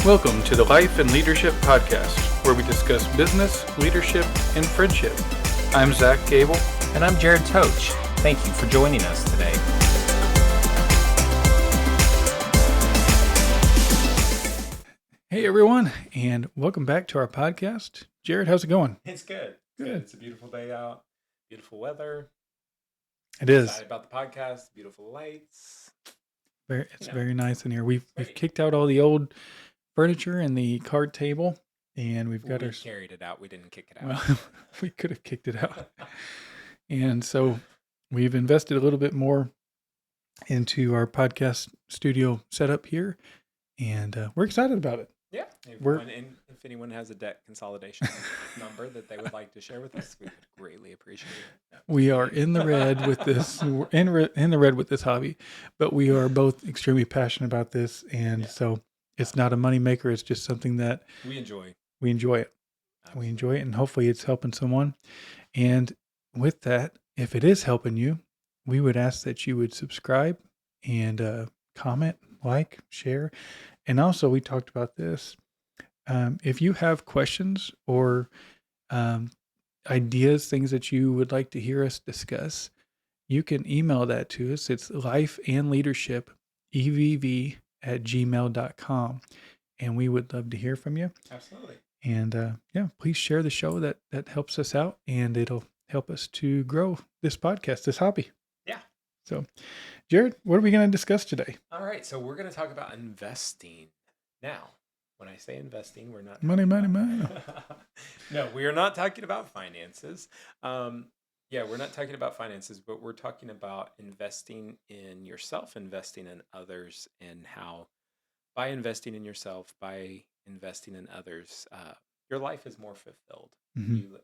Welcome to the Life and Leadership Podcast, where we discuss business, leadership, and friendship. I'm Zach Goebel. And I'm Jared Totsch. Thank you for joining us today. Hey, everyone, and welcome back to our podcast. Jared, how's it going? It's good. It's a beautiful day out. Beautiful weather. It is. Excited about the podcast. Beautiful lights. It's very nice in here. We've kicked out all the old furniture and the card table, and we carried it out. We didn't kick it out. Well, we could have kicked it out. And so we've invested a little bit more into our podcast studio setup here, and we're excited about it. Yeah. If anyone has a debt consolidation number that they would like to share with us, we would greatly appreciate it. We are in the red with this. We're in the red with this hobby, but we are both extremely passionate about this, and so it's not a money maker. It's just something that we enjoy. We enjoy it. Absolutely. We enjoy it, and hopefully it's helping someone. And with that, if it is helping you, we would ask that you would subscribe and comment, like, share. And also, we talked about this. If you have questions or ideas, things that you would like to hear us discuss, you can email that to us. It's lifeandleadershipevv@gmail.com. And we would love to hear from you. Absolutely. And please share the show. That helps us out, and it'll help us to grow this podcast, this hobby. Yeah. So, Jared, what are we going to discuss today? All right. So we're going to talk about investing. Now, when I say investing, we're not money. No, we are not talking about finances. We're not talking about finances, but we're talking about investing in yourself, investing in others, and how by investing in yourself, by investing in others, your life is more fulfilled. Mm-hmm.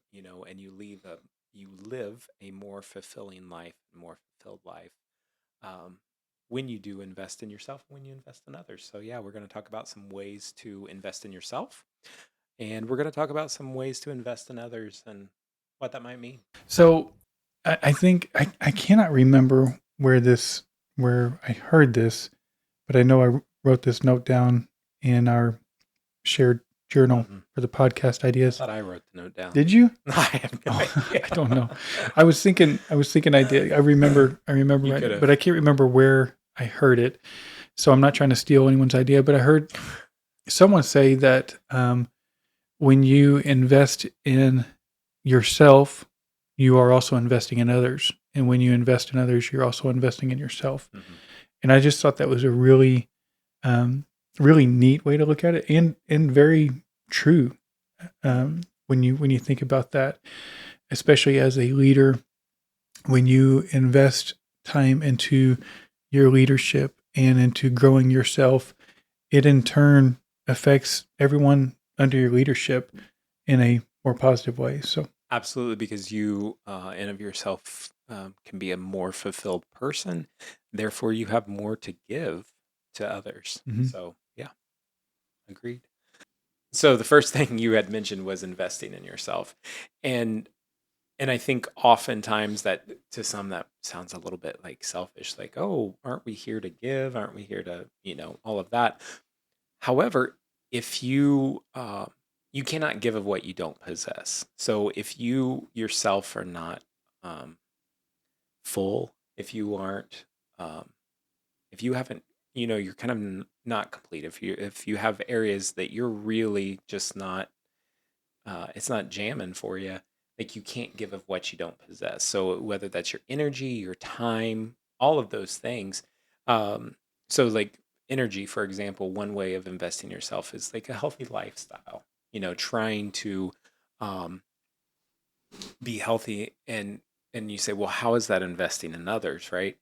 And you live a more fulfilling life, more fulfilled life. When you do invest in yourself, when you invest in others. So we're going to talk about some ways to invest in yourself, and we're going to talk about some ways to invest in others and what that might mean. So I think I cannot remember where I heard this, but I know I wrote this note down in our shared journal for the podcast ideas. I thought I wrote the note down. Did you? I have no idea. I don't know. I was thinking I did. I remember right, but I can't remember where I heard it. So I'm not trying to steal anyone's idea, but I heard someone say that when you invest in yourself, you are also investing in others. And when you invest in others, you're also investing in yourself. Mm-hmm. And I just thought that was a really, really neat way to look at it, and very true. When you think about that, especially as a leader, when you invest time into your leadership and into growing yourself, it in turn affects everyone under your leadership in a more positive way. So absolutely, because you in of yourself can be a more fulfilled person. Therefore, you have more to give to others. Mm-hmm. So agreed. So the first thing you had mentioned was investing in yourself, and I think oftentimes that to some that sounds a little bit like selfish, like, oh, aren't we here to give? Aren't we here to, all of that? However, if you cannot give of what you don't possess. So if you yourself are not full, if you aren't, if you haven't, you're kind of not complete. If you have areas that you're really just not, it's not jamming for you. Like, you can't give of what you don't possess. So whether that's your energy, your time, all of those things. So like energy, for example, one way of investing in yourself is like a healthy lifestyle, trying to be healthy. And you say, well, how is that investing in others, right?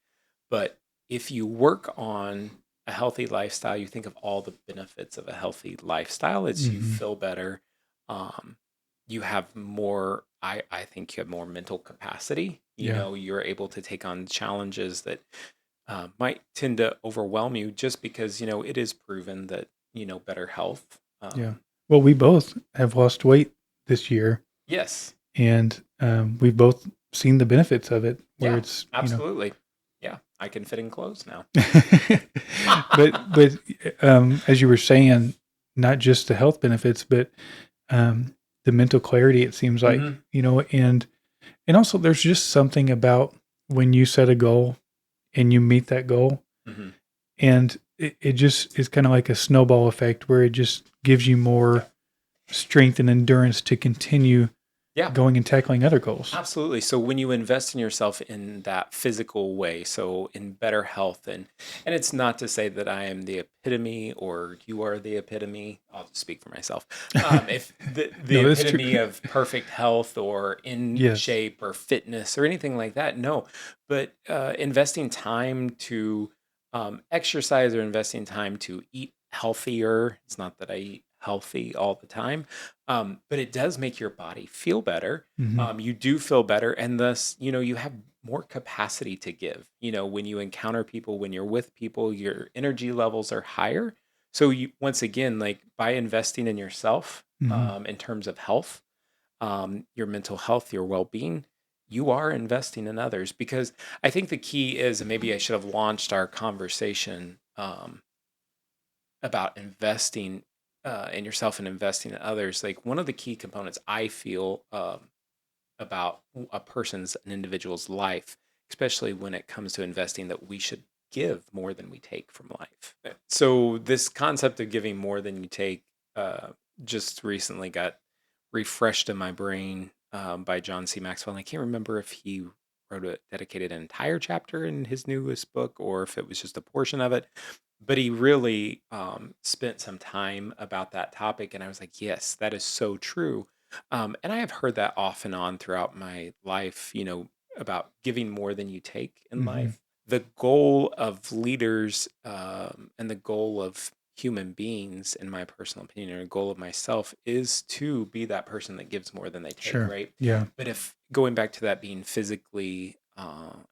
But if you work on a healthy lifestyle, you think of all the benefits of a healthy lifestyle. It's you feel better. You have more, I think you have more mental capacity. You're able to take on challenges that might tend to overwhelm you, just because, it is proven that, better health. Well, we both have lost weight this year. Yes. And we've both seen the benefits of it. Where it's absolutely. Yeah, I can fit in clothes now. but as you were saying, not just the health benefits, but the mental clarity, it seems like, and also there's just something about when you set a goal and you meet that goal, and it just is kind of like a snowball effect where it just gives you more strength and endurance to continue going and tackling other goals. Absolutely. So when you invest in yourself in that physical way, so in better health, and it's not to say that I am the epitome or you are the epitome. I'll just speak for myself. If the No, epitome of perfect health or in shape or fitness or anything like that, no. But investing time to exercise or investing time to eat healthier. It's not that I eat healthy all the time, but it does make your body feel better. You do feel better, and thus, you have more capacity to give. When you encounter people, when you're with people, your energy levels are higher. So you, once again, like by investing in yourself, in terms of health, your mental health, your well-being, you are investing in others. Because I think the key is, and maybe I should have launched our conversation about investing in yourself and investing in others. Like one of the key components I feel about an individual's life, especially when it comes to investing, that we should give more than we take from life. So this concept of giving more than you take just recently got refreshed in my brain by John C. Maxwell. And I can't remember if he dedicated an entire chapter in his newest book or if it was just a portion of it. But he really spent some time about that topic. And I was like, yes, that is so true. And I have heard that off and on throughout my life, about giving more than you take in life. The goal of leaders and the goal of human beings, in my personal opinion, or a goal of myself, is to be that person that gives more than they take, right? Yeah. But if going back to that being physically,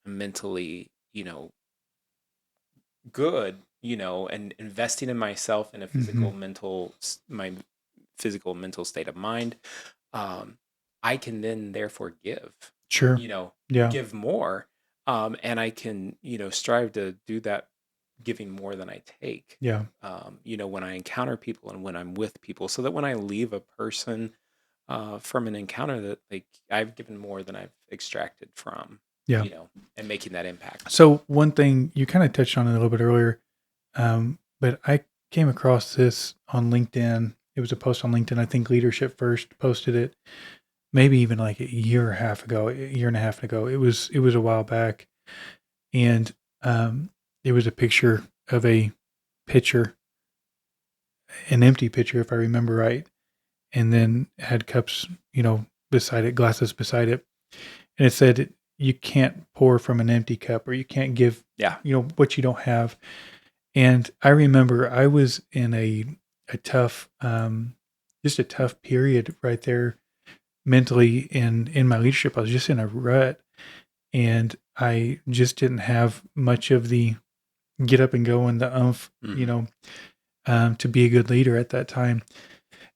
mentally, good, and investing in myself in a physical, my physical, mental state of mind, I can then therefore give, give more. And I can, strive to do that, giving more than I take. Yeah. When I encounter people and when I'm with people, so that when I leave a person from an encounter, that like I've given more than I've extracted from, and making that impact. So one thing you kind of touched on it a little bit earlier, but I came across this on LinkedIn. It was a post on LinkedIn. I think Leadership First posted it, maybe even like a year and a half ago. It was a while back, and it was a picture of a pitcher, an empty pitcher, if I remember right, and then had cups, beside it, glasses beside it, and it said, "You can't pour from an empty cup, or you can't give, what you don't have." And I remember I was in a tough, just a tough period right there mentally in my leadership. I was just in a rut, and I just didn't have much of the get up and go and the oomph, to be a good leader at that time.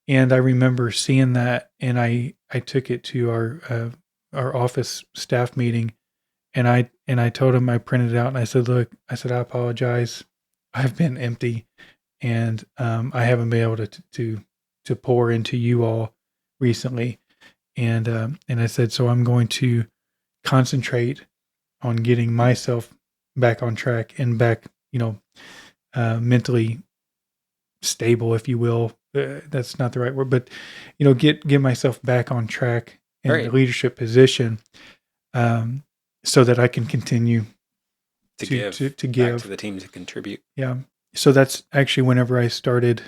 And I remember seeing that, and I took it to our office staff meeting, and I told him, I printed it out, and I said, "Look," I said, "I apologize. I've been empty, and I haven't been able to pour into you all recently." And I said, "So I'm going to concentrate on getting myself back on track and back, mentally stable, if you will." That's not the right word, but get myself back on track in the leadership position, so that I can continue to give back to the team, to contribute. Yeah. So that's actually whenever I started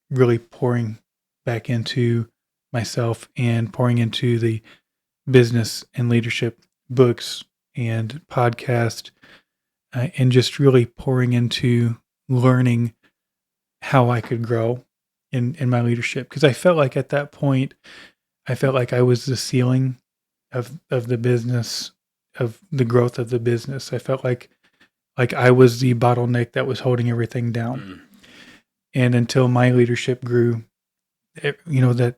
really pouring back into myself and pouring into the business and leadership books and podcast, and just really pouring into learning how I could grow in my leadership. Because I felt like at that point, I felt like I was the ceiling of the business, of the growth of the business. I felt like I was the bottleneck that was holding everything down. And until my leadership grew, that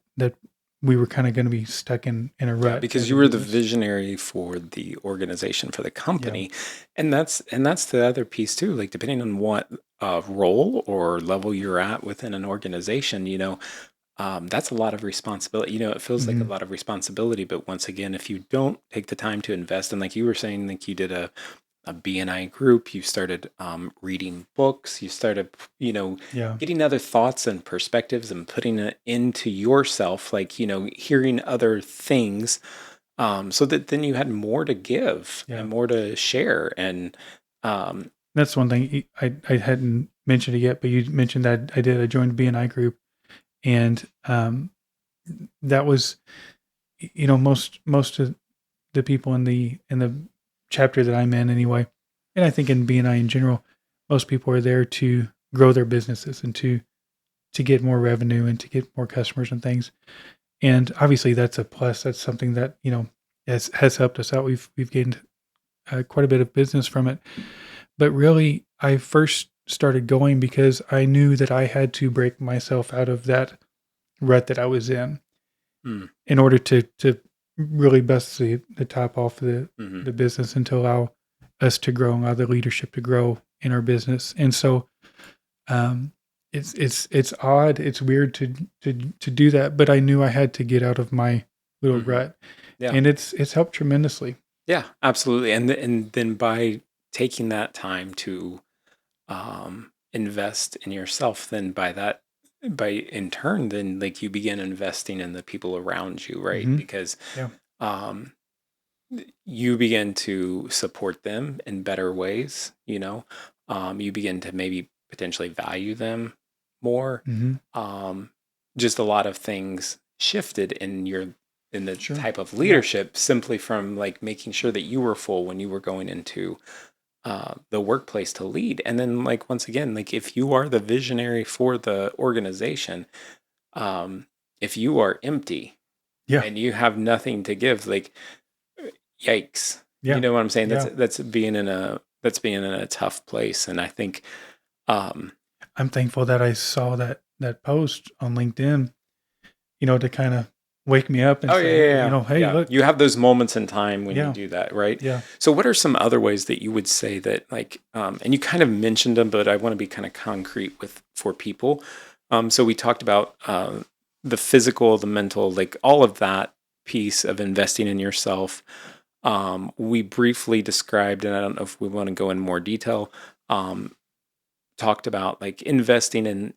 we were kind of going to be stuck in a rut. Because you were the visionary for the organization, for the company. And that's the other piece too. Like depending on what role or level you're at within an organization, that's a lot of responsibility. It feels like a lot of responsibility, but once again, if you don't take the time to invest, and like you were saying, like you did a BNI group, you started reading books, you started, getting other thoughts and perspectives and putting it into yourself, like, hearing other things, so that then you had more to give and more to share. And that's one thing I hadn't mentioned it yet, but you mentioned that I joined BNI group, and that was, most of the people in the chapter that I'm in anyway, and I think in BNI in general, most people are there to grow their businesses and to get more revenue and to get more customers and things. And obviously that's a plus. That's something that, has helped us out. We've gained quite a bit of business from it. But really, I first started going because I knew that I had to break myself out of that rut that I was in order to really bust the top off the business and to allow us to grow and allow the leadership to grow in our business. And so it's odd, it's weird to do that, but I knew I had to get out of my little rut. Yeah. And it's helped tremendously. Yeah, absolutely. And then by taking that time to invest in yourself, then by in turn, then like you begin investing in the people around you, right? Because you begin to support them in better ways, you begin to maybe potentially value them more. Just a lot of things shifted in the type of leadership simply from like making sure that you were full when you were going into the workplace to lead. And then like, once again, like if you are the visionary for the organization, if you are empty and you have nothing to give, like, yikes. You know what I'm saying? That's being in a tough place. And I think I'm thankful that I saw that post on LinkedIn, to kind of wake me up and say, hey, look. You have those moments in time when you do that, right? Yeah. So what are some other ways that you would say that, like, and you kind of mentioned them, but I want to be kind of concrete for people. So we talked about the physical, the mental, like all of that piece of investing in yourself. We briefly described, and I don't know if we want to go in more detail, talked about like investing in,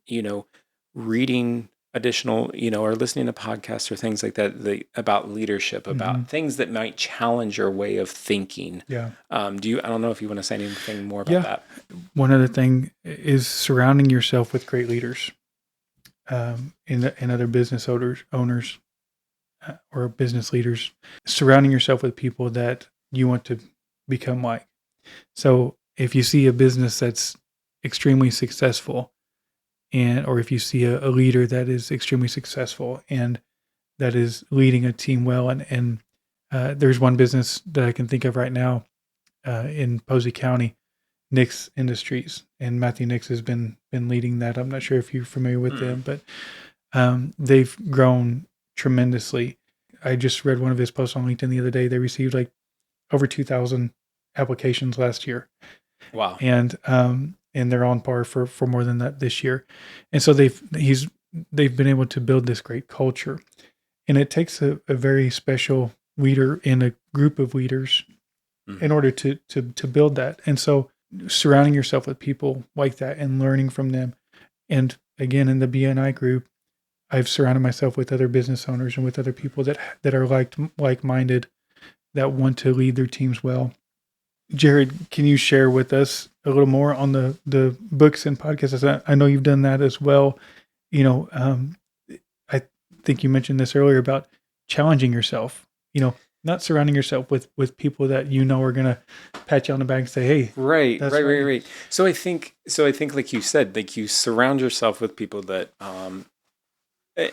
reading additional, or listening to podcasts or things like that, about leadership, about things that might challenge your way of thinking. Yeah. I don't know if you want to say anything more about that. One other thing is surrounding yourself with great leaders, and other business owners or business leaders, surrounding yourself with people that you want to become like. So if you see a business that's extremely successful, or if you see a leader that is extremely successful and that is leading a team well, and there's one business that I can think of right now in Posey County, Nix Industries, and Matthew Nix has been leading that. I'm not sure if you're familiar with them, but they've grown tremendously. I just read one of his posts on LinkedIn the other day. They received like over 2,000 applications last year. Wow. And they're on par for more than that this year. And so they've been able to build this great culture. And it takes a very special leader in a group of leaders in order to build that. And so surrounding yourself with people like that and learning from them. And again, in the BNI group, I've surrounded myself with other business owners and with other people that are like-minded, that want to lead their teams well. Jared, can you share with us a little more on the books and podcasts? I know you've done that as well. I think you mentioned this earlier about challenging yourself, not surrounding yourself with people that are going to pat you on the back and say, hey. Right. So I think like you said, like you surround yourself with people that,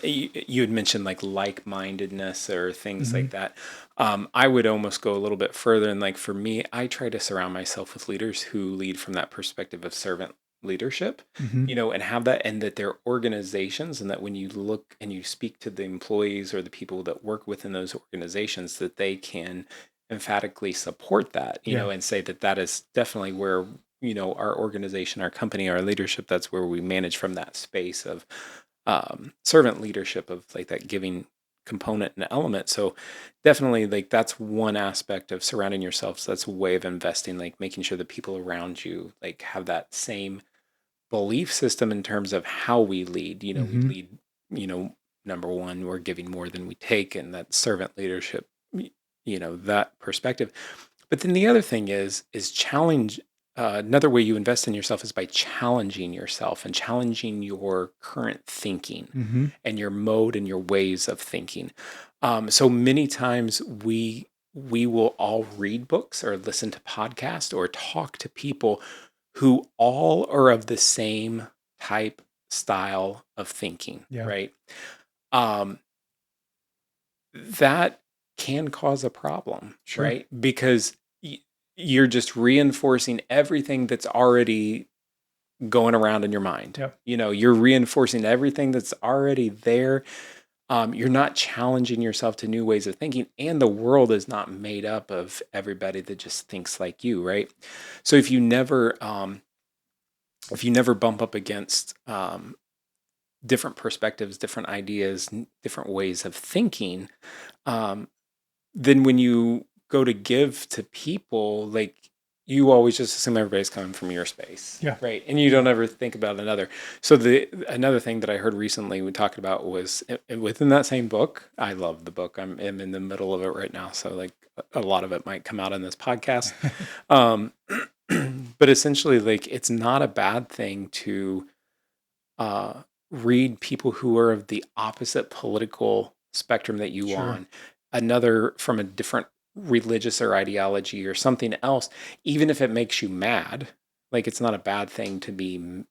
you had mentioned like-mindedness or things like that. I would almost go a little bit further. And like, for me, I try to surround myself with leaders who lead from that perspective of servant leadership, Mm-hmm. and have that, and that they're organizations, and that when you look and you speak to the employees or the people that work within those organizations, that they can emphatically support that, Yeah. and say that that is definitely where, our organization, our company, our leadership, that's where we manage from that space of servant leadership, of like that giving component and element. So definitely, like, that's one aspect of surrounding yourself. So that's a way of investing, like making sure the people around you like have that same belief system in terms of how we lead. We Mm-hmm. lead, number one, we're giving more than we take, and that servant leadership, that perspective. But then the other thing is challenge. Another way you invest in yourself is by challenging yourself and challenging your current thinking Mm-hmm. and your mode and your ways of thinking. So many times we will all read books or listen to podcasts or talk to people who all are of the same type style of thinking, Yeah. right? Um, that can cause a problem, Sure. right? Because you're just reinforcing everything that's already going around in your mind. Yeah. You're reinforcing everything that's already there. You're not challenging yourself to new ways of thinking, and the world is not made up of everybody that just thinks like you, right? So if you never bump up against different perspectives, different ideas, different ways of thinking, um, then when you go to give to people, like, you always just assume everybody's coming from your space, Yeah. right? And you don't ever think about another. So another thing that I heard recently we talked about was within that same book. I love the book. I'm in the middle of it right now, so like a lot of it might come out in this podcast. Um, but essentially, like, it's not a bad thing to uh, read people who are of the opposite political spectrum that you Sure. on, another from a different religious or ideology or something else, even if it makes you mad. Like, it's not a bad thing to be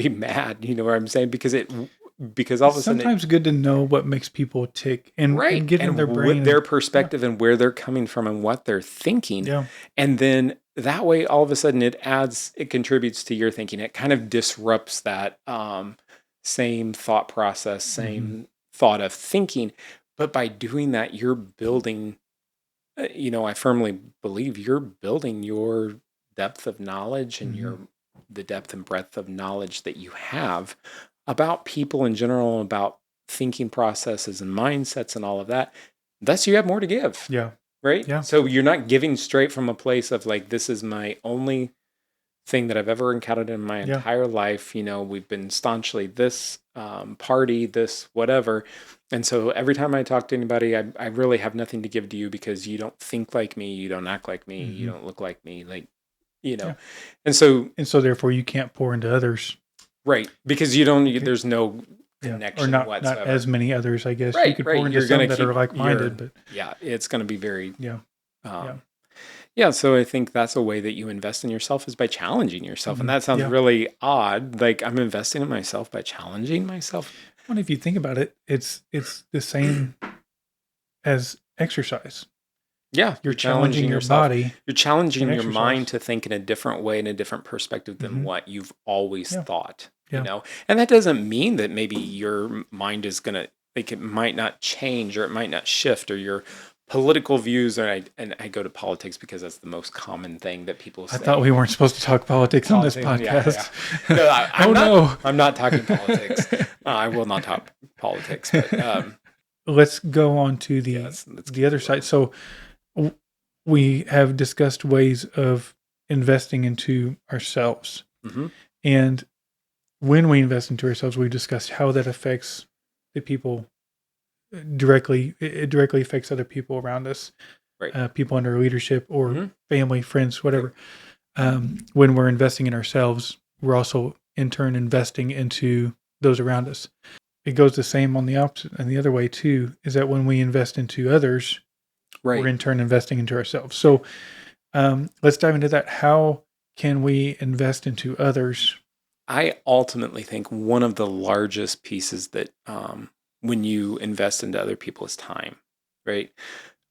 mad. You know what I'm saying? Because all It's of a sudden it, sometimes good to know what makes people tick and right, get in their and with brain. their Yeah. perspective and where they're coming from and what they're thinking, Yeah. and then that way all of a sudden it contributes to your thinking. It kind of disrupts that same thought process, Mm-hmm. same thought of thinking. But by doing that, you're building, I firmly believe you're building your depth of knowledge and Mm-hmm. the depth and breadth of knowledge that you have about people in general, about thinking processes and mindsets and all of that. Thus, you have more to give, Yeah. right? Yeah. So you're not giving straight from a place of like, this is my only thing that I've ever encountered in my Yeah. entire life. We've been staunchly this party, this whatever. And so every time I talk to anybody, I really have nothing to give to you because you don't think like me, you don't act like me, you Mm-hmm. don't look like me, like, Yeah. and so, And so therefore you can't pour into others. right, because you don't, Okay. there's no Yeah. Or connection not whatsoever. as many others, I guess. You Right, could right. pour into You're going some to that are keep like-minded, but yeah, it's going to be very, yeah. Yeah. um, yeah, so I think that's a way that you invest in yourself, is by challenging yourself. And Mm-hmm. that sounds Yeah. really odd. Like, I'm investing in myself by challenging myself. Well, if you think about it, it's the same as exercise. Yeah, You're challenging your yourself. body You're in challenging your mind exercise. to think in a different way, in a different perspective than Mm-hmm. what you've always Yeah. thought, Yeah. And that doesn't mean that maybe your mind is going to, like, it might not change or it might not shift, or your political views. And I go to politics because that's the most common thing that people I say. thought we weren't supposed to talk politics on this Politics, yeah, podcast. yeah. No, Oh no. I'm not talking politics. I will not talk politics. But Let's go on to yeah, the let's the other side. So w- we have discussed ways of investing into ourselves, hmm and when we invest into ourselves, we've discussed how that affects the people directly. It directly affects other people around us, right. people under leadership or hmm family, friends, whatever. When we're investing in ourselves, we're also in turn investing into those around us. It goes the same on the opposite and the other way too, is that when we invest into others, we're Right. in turn investing into ourselves. So let's dive into that. How can we invest into others? I ultimately think one of the largest pieces that when you invest into other people is time, right?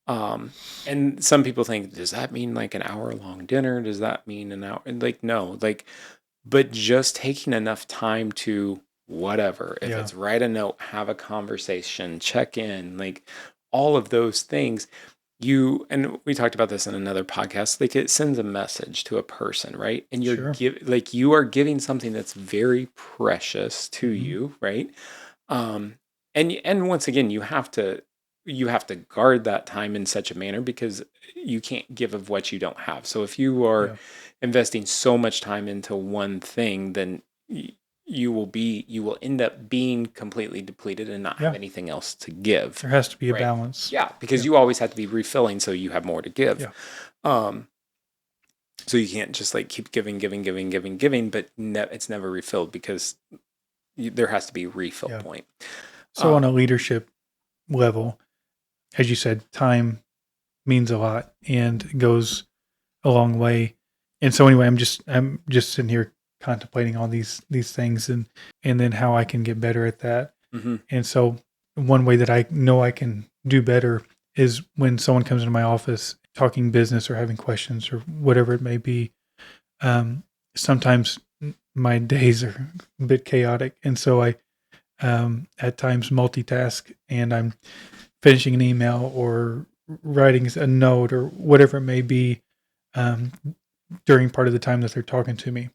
And some people think, does that mean like an hour long dinner? Does that mean an hour? And like, no, like, but just taking enough time to whatever, if Yeah. it's write a note, have a conversation, check in, like all of those things, and we talked about this in another podcast, like it sends a message to a person, right? And Sure. you are giving something that's very precious to Mm-hmm. you, right? Um, and once again, you have to guard that time in such a manner because you can't give of what you don't have. So if you are Yeah. investing so much time into one thing, then you will end up being completely depleted and not have Yeah. anything else to give. There has to be a Right. balance. Yeah, because Yeah. you always have to be refilling so you have more to give. Yeah. Um, so you can't just like keep giving, but it's never refilled because there has to be a refill Yeah. point. So on a leadership level, as you said, time means a lot and goes a long way. And so anyway, I'm just sitting here contemplating all these things and then how I can get better at that. Mm-hmm. And so one way that I know I can do better is when someone comes into my office talking business or having questions or whatever it may be. Sometimes my days are a bit chaotic, and so I at times multitask, and I'm finishing an email or writing a note or whatever it may be um, during part of the time that they're talking to me,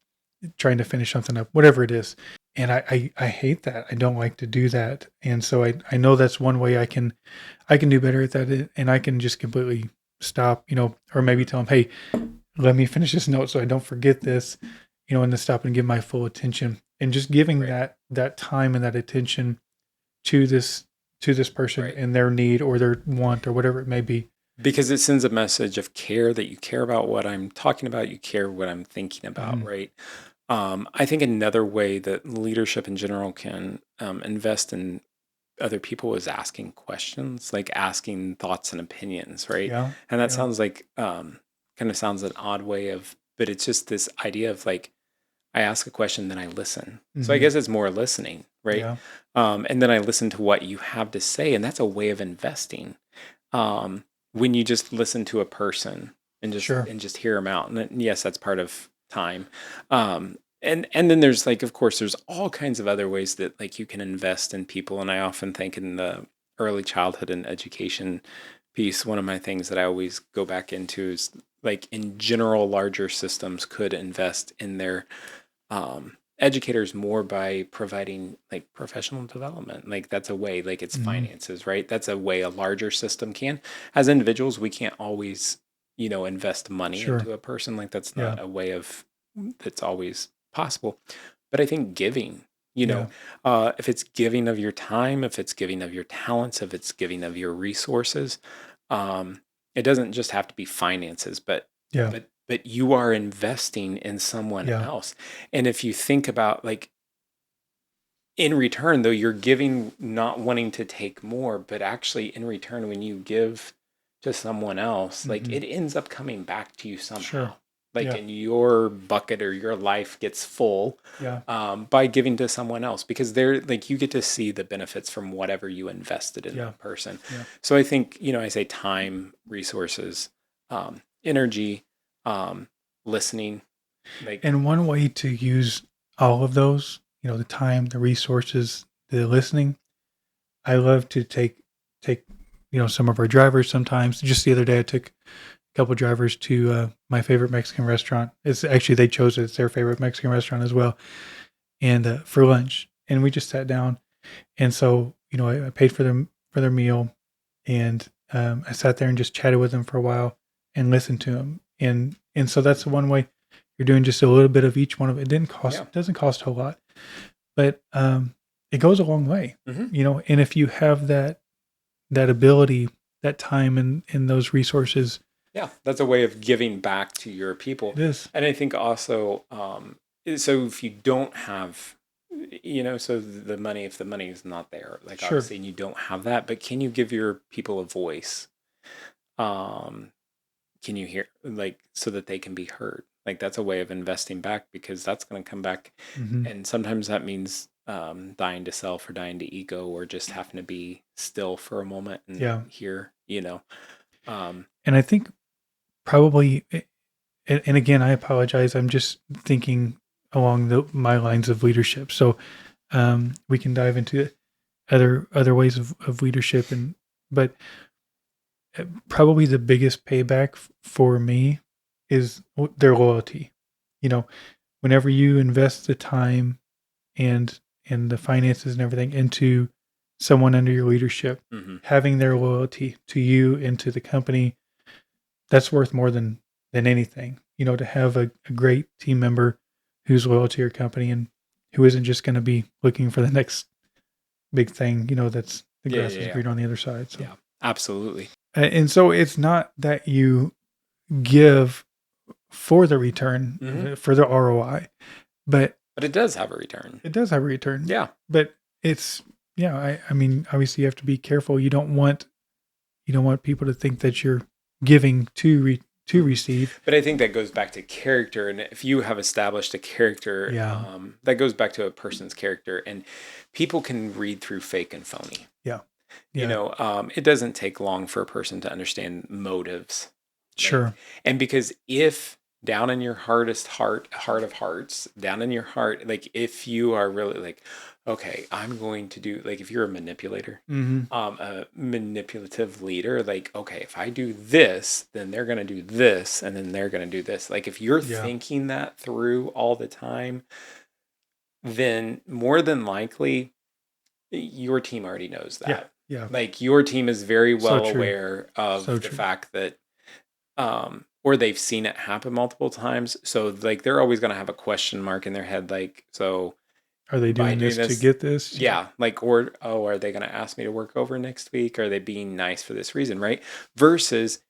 trying to finish something up, whatever it is. And I hate that. I don't like to do that. And so I know that's one way I can do better at that. And I can just completely stop, or maybe tell them, hey, let me finish this note so I don't forget this, and then stop and give my full attention and just giving Right. that time and that attention to this person Right. and their need or their want or whatever it may be. Because it sends a message of care that you care about what I'm talking about, you care what I'm thinking about, Mhm. right? I think another way that leadership in general can invest in other people is asking questions, like asking thoughts and opinions, right? Yeah. And that Yeah. sounds like kind of sounds an odd way but it's just this idea of like I ask a question, then I listen. So I Hmm. guess it's more listening, right? Yeah. And then I listen to what you have to say, and that's a way of investing. When you just listen to a person and just Sure. and just hear them out, and yes, that's part of time. And then there's like, of course, there's all kinds of other ways that like you can invest in people, and I often think in the early childhood and education piece, one of my things that I always go back into is like in general, larger systems could invest in their educators more by providing like professional development. Like that's a way, like it's Hmm. finances, right? That's a way a larger system can. As individuals, we can't always, invest money Sure. into a person. Like that's Yeah. not a way of that's always possible. But I think giving, you Yeah. know, if it's giving of your time, if it's giving of your talents, if it's giving of your resources, um, it doesn't just have to be finances, but Yeah. but you are investing in someone Yeah. else. And if you think about like in return, though, you're giving not wanting to take more, but actually in return, when you give to someone else, like Hmm. it ends up coming back to you Sure. somehow. Like Yeah. in your bucket or your life gets full Yeah. by giving to someone else because they're like you get to see the benefits from whatever you invested in Yeah. that person. Yeah. So I think, I say time, resources, energy, um, listening, like, And one way to use all of those, the time, the resources, the listening, I love to take some of our drivers sometimes. Just the other day, I took a couple drivers to my favorite Mexican restaurant. It's actually they chose it; it's their favorite Mexican restaurant as well, and for lunch. And we just sat down, and so I paid for their meal, and I sat there and just chatted with them for a while and listened to them. And so that's one way you're doing just a little bit of each one of it. It didn't cost yeah. doesn't cost a whole lot, but it goes a long way. Mm-hmm. And if you have that ability, that time and those resources, Yeah, that's a way of giving back to your people. it is. And I think also, so if you don't have, so the money, if the money is not there, like Sure. obviously, and you don't have that, but can you give your people a voice? Um, can you hear, like, so that they can be heard? Like, that's a way of investing back because that's going to come back. Hmm. And sometimes that means dying to self or dying to ego or just having to be still for a moment and Yeah. hear. Um, And I think probably, and again, I apologize. I'm just thinking along my lines of leadership. So we can dive into other ways of leadership, but probably the biggest payback for me is their loyalty. Whenever you invest the time and the finances and everything into someone under your leadership, having their loyalty to you and to the company, that's worth more than anything. To have a great team member who's loyal to your company and who isn't just going to be looking for the next big thing, that's the grass is greener on the other side. So. Yeah, absolutely. And so it's not that you give for the return, for the ROI, but it does have a return. It does have a return. Yeah. But it's, I mean, obviously you have to be careful. You don't want people to think that you're giving to receive. But I think that goes back to character. And if you have established a character, that goes back to a person's character, and people can read through fake and phony. Yeah. It doesn't take long for a person to understand motives. Sure. And because if down in your heart of hearts, down in your heart, like if you are really like, okay, I'm going to do, like if you're a manipulator, a manipulative leader, like, okay, if I do this, then they're going to do this, and then they're going to do this. Like if you're thinking that through all the time, then more than likely your team already knows that. Yeah. Like your team is very well aware of the fact that, or they've seen it happen multiple times. So like they're always going to have a question mark in their head. Like, so are they doing this to get this? Yeah. Like, are they going to ask me to work over next week? Are they being nice for this reason? Right. Versus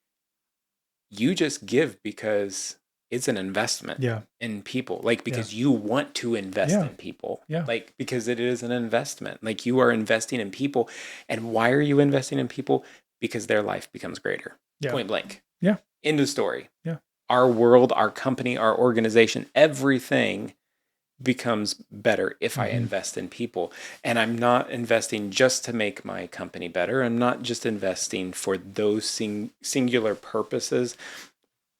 you just give because it's an investment in people. Like, because you want to invest in people. Yeah. Like, because it is an investment. Like you are investing in people. And why are you investing in people? Because their life becomes greater. Yeah. Point blank. Yeah. End of story. Yeah. Our world, our company, our organization, everything becomes better if I invest in people. And I'm not investing just to make my company better. I'm not just investing for those singular purposes,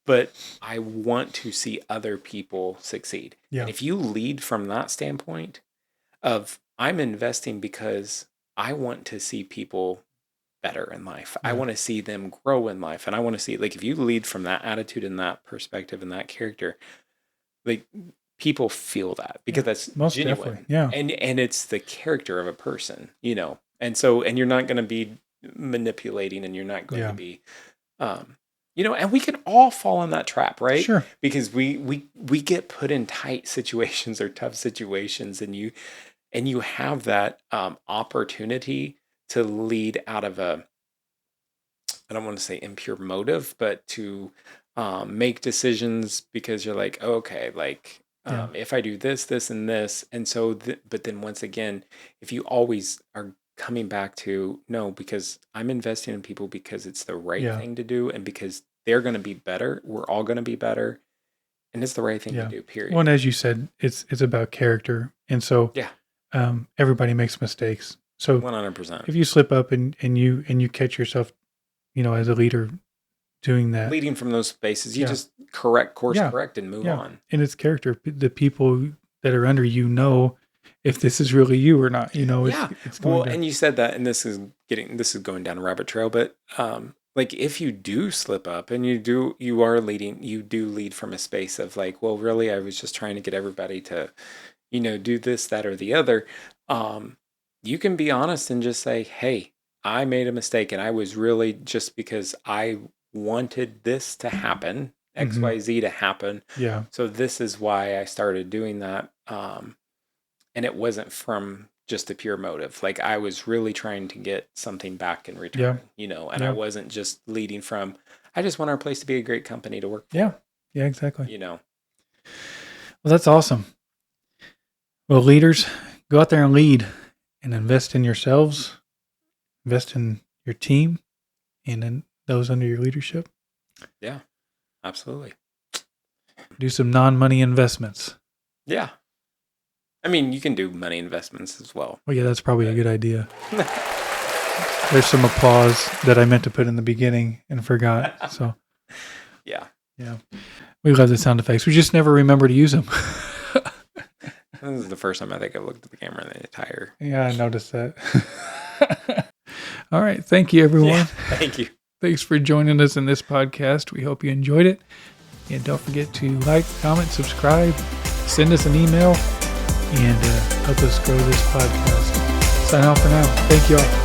but I want to see other people succeed. Yeah. And if you lead from that standpoint of I'm investing because I want to see people better in life. I want to see them grow in life. And I want to see, like, if you lead from that attitude and that perspective and that character, like people feel that because that's most genuine. Definitely. Yeah. And it's the character of a person, and so, and you're not going to be manipulating and you're not going to be, and we can all fall in that trap, right? Sure. Because we get put in tight situations or tough situations, and you have that opportunity to lead out of I don't want to say impure motive, but to make decisions because you're like, oh, okay, like if I do this, this, and this. And so, but then once again, if you always are coming back to, no, because I'm investing in people because it's the right thing to do and because they're going to be better, we're all going to be better. And it's the right thing to do, period. Well, and as you said, it's about character. And so everybody makes mistakes. So 100%. If you slip up and you catch yourself, as a leader doing that, leading from those spaces, you just correct and move on. And it's character. The people that are under you know if this is really you or not. It's going and you said that, and this is going down a rabbit trail, but like if you do slip up and you do lead from a space of like, well, really, I was just trying to get everybody to, do this, that, or the other. You can be honest and just say, hey, I made a mistake. And I was really just because I wanted this to happen, XYZ to happen. Yeah. So this is why I started doing that. And it wasn't from just a pure motive. Like I was really trying to get something back in return, and I wasn't just leading from, I just want our place to be a great company to work for. Yeah. Yeah, exactly. Well, that's awesome. Well, leaders, go out there and lead. And invest in yourselves, invest in your team, and in those under your leadership. Yeah, absolutely. Do some non-money investments. Yeah. I mean, you can do money investments as well. Well, yeah, that's probably a good idea. There's some applause that I meant to put in the beginning and forgot. So, yeah. We love the sound effects. We just never remember to use them. This is the first time I think I've looked at the camera in the entire. Yeah, I noticed that. All right. Thank you, everyone. Yeah, thank you. Thanks for joining us in this podcast. We hope you enjoyed it. And don't forget to like, comment, subscribe, send us an email, and help us grow this podcast. Sign off for now. Thank you all.